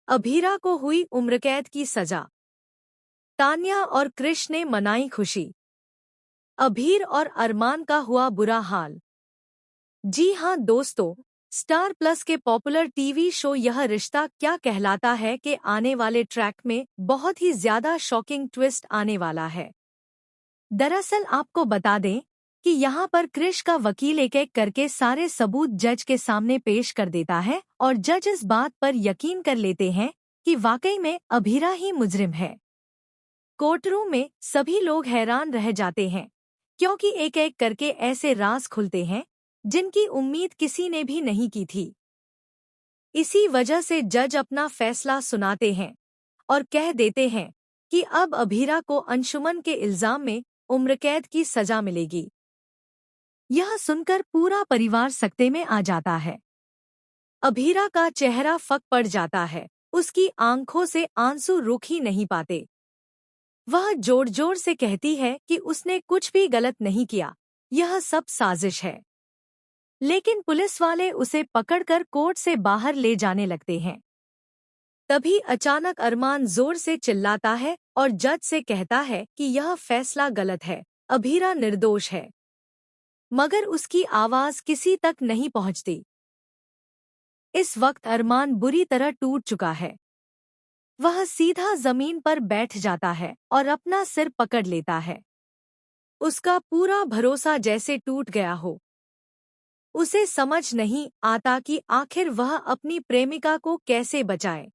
अभीरा को हुई उम्रकैद की सजा। तान्या और कृष ने मनाई खुशी। अभीर और अरमान का हुआ बुरा हाल। जी हां दोस्तों, स्टार प्लस के पॉपुलर टीवी शो यह रिश्ता क्या कहलाता है के आने वाले ट्रैक में बहुत ही ज्यादा शॉकिंग ट्विस्ट आने वाला है। दरअसल आपको बता दें कि यहाँ पर कृष का वकील एक एक करके सारे सबूत जज के सामने पेश कर देता है और जज इस बात पर यकीन कर लेते हैं कि वाकई में अभीरा ही मुजरिम है। कोर्टरूम में सभी लोग हैरान रह जाते हैं क्योंकि एक एक करके ऐसे राज खुलते हैं जिनकी उम्मीद किसी ने भी नहीं की थी। इसी वजह से जज अपना फैसला सुनाते हैं और कह देते हैं कि अब अभीरा को अंशुमन के इल्जाम में उम्रकैद की सजा मिलेगी। यह सुनकर पूरा परिवार सकते में आ जाता है। अभीरा का चेहरा फक पड़ जाता है, उसकी आंखों से आंसू रुक ही नहीं पाते। वह जोर जोर से कहती है कि उसने कुछ भी गलत नहीं किया, यह सब साजिश है। लेकिन पुलिस वाले उसे पकड़कर कोर्ट से बाहर ले जाने लगते हैं। तभी अचानक अरमान जोर से चिल्लाता है और जज से कहता है कि यह फैसला गलत है, अभीरा निर्दोष है। मगर उसकी आवाज किसी तक नहीं पहुंचती। इस वक्त अरमान बुरी तरह टूट चुका है। वह सीधा जमीन पर बैठ जाता है और अपना सिर पकड़ लेता है। उसका पूरा भरोसा जैसे टूट गया हो। उसे समझ नहीं आता कि आखिर वह अपनी प्रेमिका को कैसे बचाए।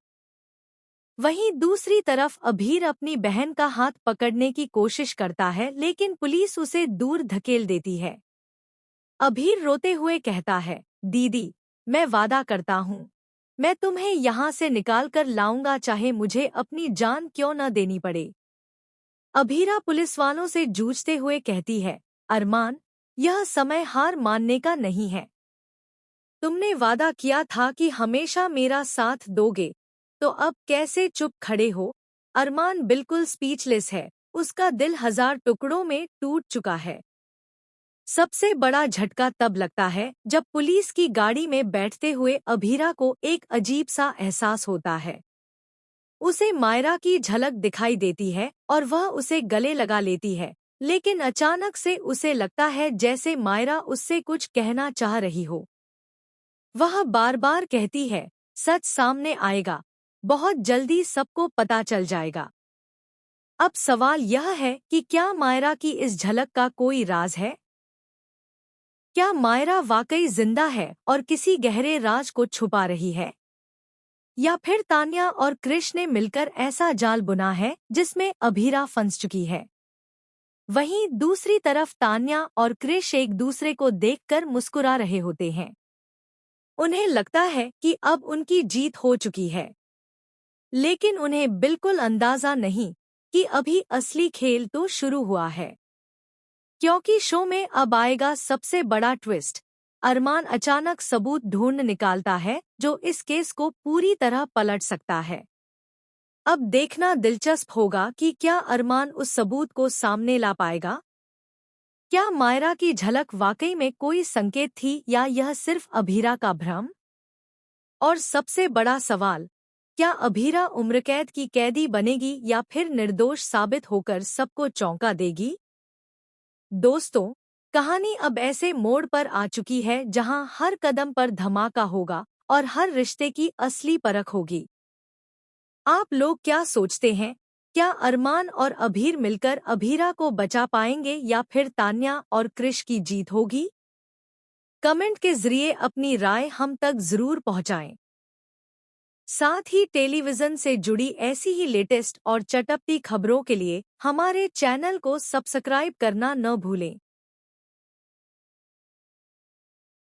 वहीं दूसरी तरफ अभीर अपनी बहन का हाथ पकड़ने की कोशिश करता है, लेकिन पुलिस उसे दूर धकेल देती है। अभीर रोते हुए कहता है, दीदी, मैं वादा करता हूँ, मैं तुम्हें यहाँ से निकाल कर लाऊंगा, चाहे मुझे अपनी जान क्यों न देनी पड़े। अभीरा पुलिस वालों से जूझते हुए कहती है, अरमान, यह समय हार मानने का नहीं है। तुमने वादा किया था कि हमेशा मेरा साथ दोगे, तो अब कैसे चुप खड़े हो। अरमान बिल्कुल स्पीचलेस है, उसका दिल 1000 टुकड़ों में टूट चुका है। सबसे बड़ा झटका तब लगता है जब पुलिस की गाड़ी में बैठते हुए अभीरा को एक अजीब सा एहसास होता है। उसे मायरा की झलक दिखाई देती है और वह उसे गले लगा लेती है, लेकिन अचानक से उसे लगता है जैसे मायरा उससे कुछ कहना चाह रही हो। वह बार बार कहती है, सच सामने आएगा, बहुत जल्दी सबको पता चल जाएगा। अब सवाल यह है कि क्या मायरा की इस झलक का कोई राज है? क्या मायरा वाकई जिंदा है और किसी गहरे राज को छुपा रही है? या फिर तान्या और कृष ने मिलकर ऐसा जाल बुना है जिसमें अभीरा फंस चुकी है? वहीं दूसरी तरफ तान्या और कृष एक दूसरे को देखकर मुस्कुरा रहे होते हैं। उन्हें लगता है कि अब उनकी जीत हो चुकी है, लेकिन उन्हें बिल्कुल अंदाजा नहीं कि अभी असली खेल तो शुरू हुआ है। क्योंकि शो में अब आएगा सबसे बड़ा ट्विस्ट। अरमान अचानक सबूत ढूंढ निकालता है जो इस केस को पूरी तरह पलट सकता है। अब देखना दिलचस्प होगा कि क्या अरमान उस सबूत को सामने ला पाएगा। क्या मायरा की झलक वाकई में कोई संकेत थी या यह सिर्फ अभीरा का भ्रम? और सबसे बड़ा सवाल, क्या अभीरा उम्रकैद की कैदी बनेगी या फिर निर्दोष साबित होकर सबको चौंका देगी? दोस्तों, कहानी अब ऐसे मोड़ पर आ चुकी है जहां हर कदम पर धमाका होगा और हर रिश्ते की असली परख होगी। आप लोग क्या सोचते हैं? क्या अरमान और अभीर मिलकर अभीरा को बचा पाएंगे या फिर तान्या और कृष की जीत होगी? कमेंट के जरिए अपनी राय हम तक जरूर पहुंचाएं। साथ ही टेलीविजन से जुड़ी ऐसी ही लेटेस्ट और चटपटी खबरों के लिए हमारे चैनल को सब्सक्राइब करना न भूलें।